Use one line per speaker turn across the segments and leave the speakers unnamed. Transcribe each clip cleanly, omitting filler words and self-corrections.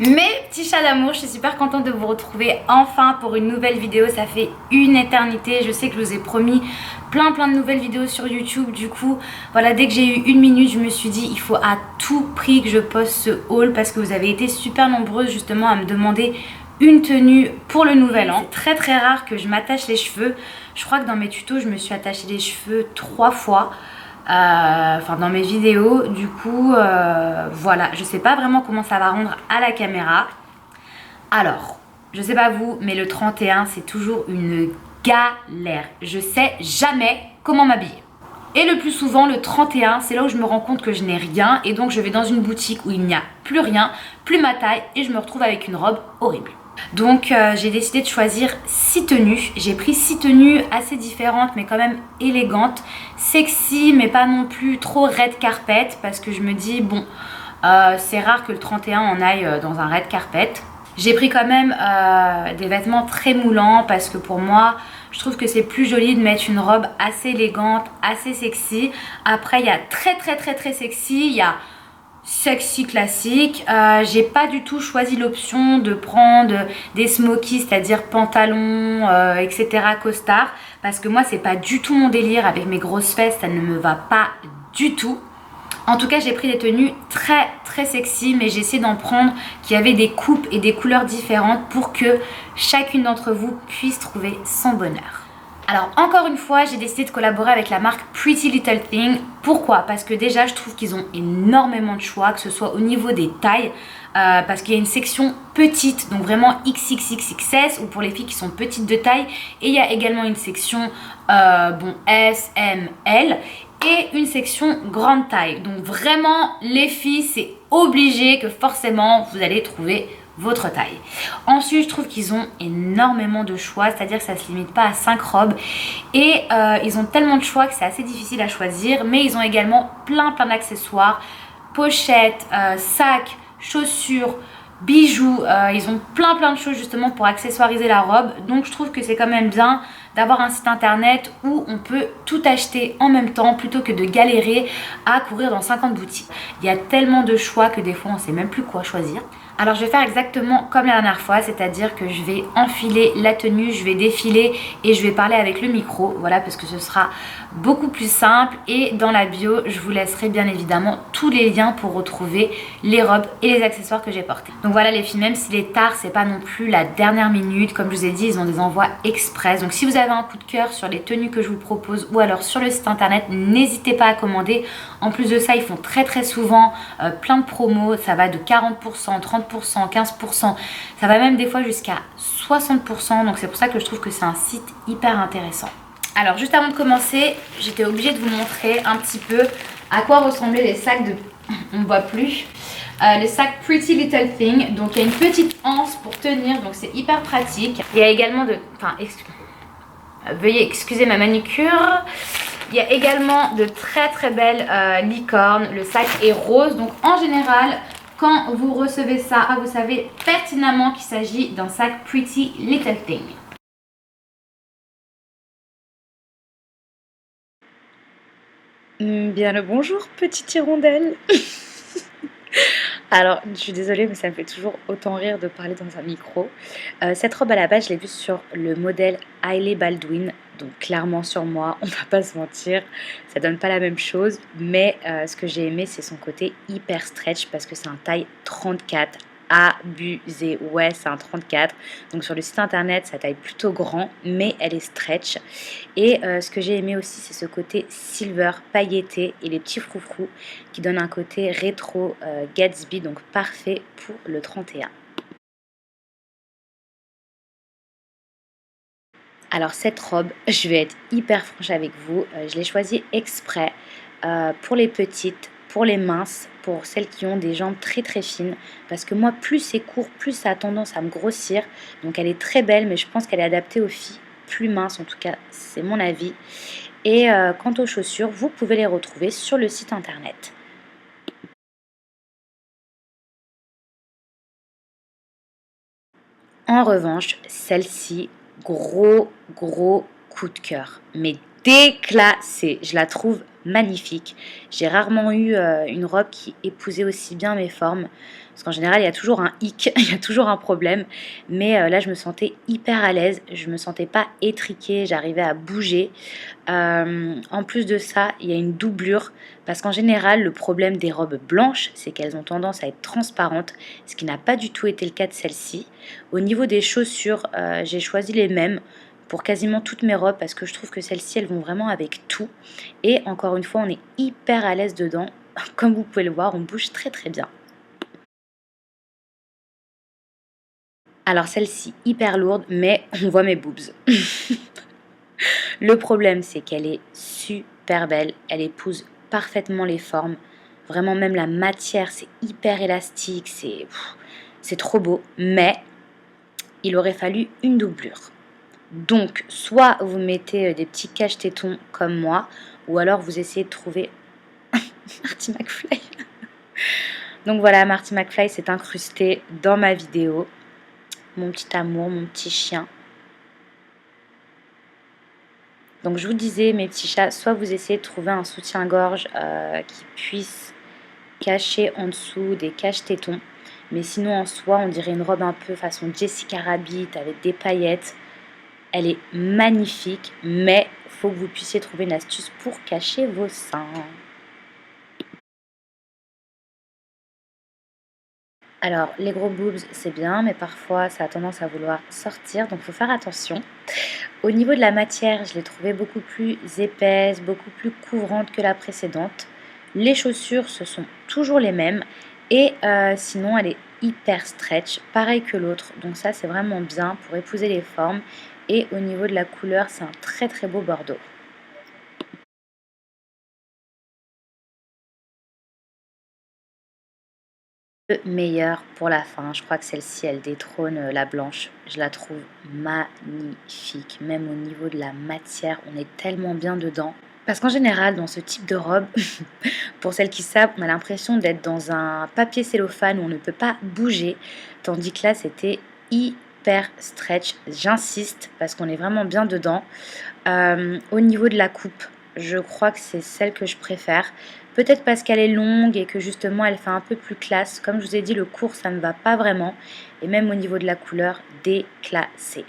Mes petits chats d'amour, je suis super contente de vous retrouver enfin pour une nouvelle vidéo. Ça fait une éternité, je sais que je vous ai promis plein de nouvelles vidéos sur YouTube. Du coup, voilà, dès que j'ai eu une minute, je me suis dit il faut à tout prix que je poste ce haul parce que vous avez été super nombreuses justement à me demander une tenue pour le nouvel an. C'est très rare que je m'attache les cheveux. Je crois que dans mes tutos, je me suis attachée les cheveux 3 fois. Enfin dans mes vidéos, du coup voilà, je sais pas vraiment comment ça va rendre à la caméra. Alors, je sais pas vous, mais le 31 c'est toujours une galère. Je sais jamais comment m'habiller. Et le plus souvent, le 31, c'est là où je me rends compte que je n'ai rien. Et donc je vais dans une boutique où il n'y a plus rien, plus ma taille, et je me retrouve avec une robe horrible. Donc j'ai décidé de choisir 6 tenues. J'ai pris 6 tenues assez différentes mais quand même élégantes, sexy mais pas non plus trop red carpet parce que je me dis bon c'est rare que le 31 on aille dans un red carpet. J'ai pris quand même des vêtements très moulants parce que pour moi je trouve que c'est plus joli de mettre une robe assez élégante, assez sexy. Après il y a très sexy, il y a sexy classique. J'ai pas du tout choisi l'option de prendre des smokies, c'est-à-dire pantalons, etc. costard, parce que moi c'est pas du tout mon délire. Avec mes grosses fesses, ça ne me va pas du tout. En tout cas, j'ai pris des tenues très sexy, mais j'ai essayé d'en prendre qui avaient des coupes et des couleurs différentes pour que chacune d'entre vous puisse trouver son bonheur. Alors encore une fois, j'ai décidé de collaborer avec la marque Pretty Little Thing. Pourquoi? Parce que déjà, je trouve qu'ils ont énormément de choix, que ce soit au niveau des tailles, parce qu'il y a une section petite, donc vraiment XXXXS, ou pour les filles qui sont petites de taille, et il y a également une section bon, S, M, L, et une section grande taille. Donc vraiment, les filles, c'est obligé que forcément, vous allez trouver votre taille. Ensuite, je trouve qu'ils ont énormément de choix, c'est-à-dire que ça ne se limite pas à 5 robes et ils ont tellement de choix que c'est assez difficile à choisir, mais ils ont également plein d'accessoires, pochettes, sacs, chaussures, bijoux, ils ont plein de choses justement pour accessoiriser la robe. Donc je trouve que c'est quand même bien d'avoir un site internet où on peut tout acheter en même temps plutôt que de galérer à courir dans 50 boutiques. Il y a tellement de choix que des fois on ne sait même plus quoi choisir. Alors je vais faire exactement comme la dernière fois, c'est-à-dire que je vais enfiler la tenue, je vais défiler et je vais parler avec le micro, voilà, parce que ce sera beaucoup plus simple. Et dans la bio, je vous laisserai bien évidemment tous les liens pour retrouver les robes et les accessoires que j'ai portés. Donc voilà les filles, même s'il est tard, c'est pas non plus la dernière minute. Comme je vous ai dit, ils ont des envois express. Donc si vous avez un coup de cœur sur les tenues que je vous propose ou alors sur le site internet, n'hésitez pas à commander. En plus de ça, ils font très souvent plein de promos, ça va de 40%, 30%, 15%, ça va même des fois jusqu'à 60%, donc c'est pour ça que je trouve que c'est un site hyper intéressant. Alors juste avant de commencer, j'étais obligée de vous montrer un petit peu à quoi ressemblaient les sacs de... on ne voit plus. Les sacs Pretty Little Thing, donc il y a une petite anse pour tenir, donc c'est hyper pratique. Il y a également de... enfin, veuillez excuser ma manucure. Il y a également de très belles licornes. Le sac est rose, donc en général, quand vous recevez ça, vous savez pertinemment qu'il s'agit d'un sac Pretty Little Thing.
Bien le bonjour, petite hirondelle. Alors, je suis désolée, mais ça me fait toujours autant rire de parler dans un micro. Cette robe à la base, je l'ai vue sur le modèle Hailey Baldwin, donc clairement sur moi, on va pas se mentir, ça donne pas la même chose, mais ce que j'ai aimé, c'est son côté hyper stretch parce que c'est un taille 34. Abusé, ouais, c'est un 34. Donc sur le site internet, ça taille plutôt grand, mais elle est stretch. Et ce que j'ai aimé aussi, c'est ce côté silver pailleté et les petits froufrous qui donnent un côté rétro Gatsby, donc parfait pour le 31. Alors cette robe, je vais être hyper franche avec vous, je l'ai choisie exprès pour les petites, pour les minces, pour celles qui ont des jambes très fines, parce que moi plus c'est court, plus ça a tendance à me grossir, donc elle est très belle, mais je pense qu'elle est adaptée aux filles plus minces, en tout cas c'est mon avis. Et quant aux chaussures, vous pouvez les retrouver sur le site internet. En revanche, celle-ci, gros coup de cœur, mais déclassée. Je la trouve magnifique. J'ai rarement eu une robe qui épousait aussi bien mes formes. Parce qu'en général, il y a toujours un hic, il y a toujours un problème. Mais là, je me sentais hyper à l'aise. Je ne me sentais pas étriquée, j'arrivais à bouger. En plus de ça, il y a une doublure. Parce qu'en général, le problème des robes blanches, c'est qu'elles ont tendance à être transparentes. Ce qui n'a pas du tout été le cas de celle-ci. Au niveau des chaussures, j'ai choisi les mêmes pour quasiment toutes mes robes parce que je trouve que celles-ci, elles vont vraiment avec tout. Et encore une fois, on est hyper à l'aise dedans. Comme vous pouvez le voir, on bouge très très bien. Alors celle-ci, hyper lourde, mais on voit mes boobs. Le problème, c'est qu'elle est super belle. Elle épouse parfaitement les formes. Vraiment, même la matière, c'est hyper élastique. C'est trop beau. Mais il aurait fallu une doublure. Donc, soit vous mettez des petits cache-tétons comme moi, ou alors vous essayez de trouver Marty McFly. Donc voilà, Marty McFly s'est incrusté dans ma vidéo. Mon petit amour, mon petit chien. Donc je vous disais, mes petits chats, soit vous essayez de trouver un soutien-gorge qui puisse cacher en dessous des cache-tétons. Mais sinon, en soi, on dirait une robe un peu façon Jessica Rabbit avec des paillettes. Elle est magnifique, mais il faut que vous puissiez trouver une astuce pour cacher vos seins. Alors, les gros boobs, c'est bien, mais parfois, ça a tendance à vouloir sortir, donc il faut faire attention. Au niveau de la matière, je l'ai trouvée beaucoup plus épaisse, beaucoup plus couvrante que la précédente. Les chaussures, ce sont toujours les mêmes. Et sinon, elle est hyper stretch, pareil que l'autre. Donc ça, c'est vraiment bien pour épouser les formes. Et au niveau de la couleur, c'est un très très beau bordeaux. Le meilleur pour la fin, je crois que celle-ci, elle détrône la blanche. Je la trouve magnifique. Même au niveau de la matière, on est tellement bien dedans. Parce qu'en général, dans ce type de robe, pour celles qui savent, on a l'impression d'être dans un papier cellophane où on ne peut pas bouger. Tandis que là, c'était hyper stretch. J'insiste parce qu'on est vraiment bien dedans. Au niveau de la coupe, je crois que c'est celle que je préfère. Peut-être parce qu'elle est longue et que justement elle fait un peu plus classe. Comme je vous ai dit, le court, ça ne va pas vraiment. Et même au niveau de la couleur, déclassée.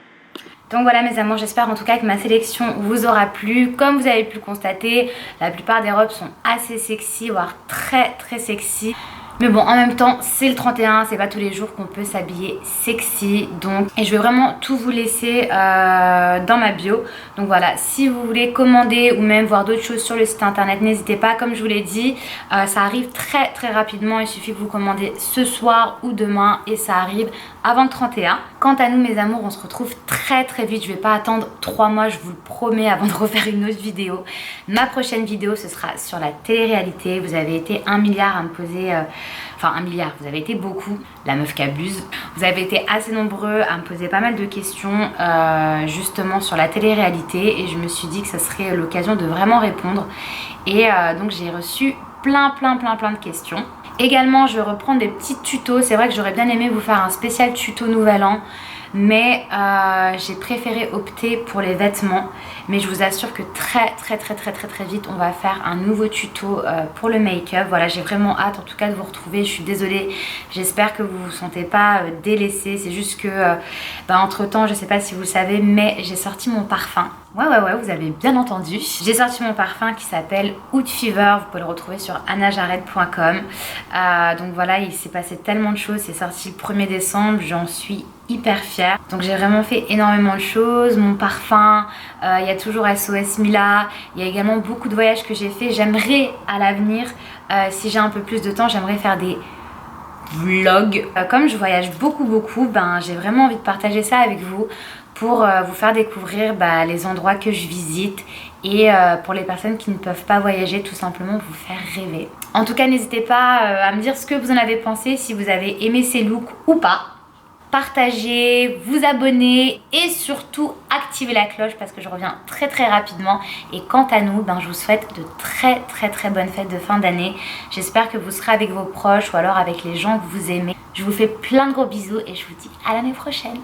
Donc voilà mes amours, j'espère en tout cas que ma sélection vous aura plu. Comme vous avez pu le constater, la plupart des robes sont assez sexy, voire très très sexy. Mais bon, en même temps, c'est le 31, c'est pas tous les jours qu'on peut s'habiller sexy. Donc, et je vais vraiment tout vous laisser dans ma bio. Donc voilà, si vous voulez commander ou même voir d'autres choses sur le site internet, n'hésitez pas. Comme je vous l'ai dit, ça arrive très très rapidement. Il suffit que vous commandez ce soir ou demain et ça arrive avant le 31. Quant à nous mes amours, on se retrouve très très vite. Je vais pas attendre 3 mois, je vous le promets, avant de refaire une autre vidéo. Ma prochaine vidéo, ce sera sur la télé-réalité. Vous avez été 1 milliard à me poser... Enfin 1 milliard, vous avez été beaucoup, la meuf qui abuse. Vous avez été assez nombreux à me poser pas mal de questions justement sur la télé-réalité. Et je me suis dit que ça serait l'occasion de vraiment répondre. Et donc j'ai reçu plein de questions. Également, je vais reprendre des petits tutos. C'est vrai que j'aurais bien aimé vous faire un spécial tuto nouvel an. Mais j'ai préféré opter pour les vêtements. Mais je vous assure que très vite on va faire un nouveau tuto pour le make-up. Voilà, j'ai vraiment hâte en tout cas de vous retrouver. Je suis désolée, j'espère que vous vous sentez pas délaissés. C'est juste que entre temps, je sais pas si vous le savez, mais j'ai sorti mon parfum. Ouais, vous avez bien entendu. J'ai sorti mon parfum qui s'appelle Oud Fever. Vous pouvez le retrouver sur annajared.com. Donc voilà, il s'est passé tellement de choses. C'est sorti le 1er décembre. J'en suis hyper fière. Donc j'ai vraiment fait énormément de choses. Mon parfum, il y a toujours SOS Mila. Il y a également beaucoup de voyages que j'ai fait. J'aimerais à l'avenir, si j'ai un peu plus de temps, j'aimerais faire des vlogs. Comme je voyage beaucoup, j'ai vraiment envie de partager ça avec vous pour vous faire découvrir les endroits que je visite et pour les personnes qui ne peuvent pas voyager, tout simplement vous faire rêver. En tout cas, n'hésitez pas à me dire ce que vous en avez pensé, si vous avez aimé ces looks ou pas. Partagez, vous abonnez et surtout activez la cloche parce que je reviens très rapidement. Et quant à nous, je vous souhaite de très bonnes fêtes de fin d'année. J'espère que vous serez avec vos proches ou alors avec les gens que vous aimez. Je vous fais plein de gros bisous et je vous dis à l'année prochaine.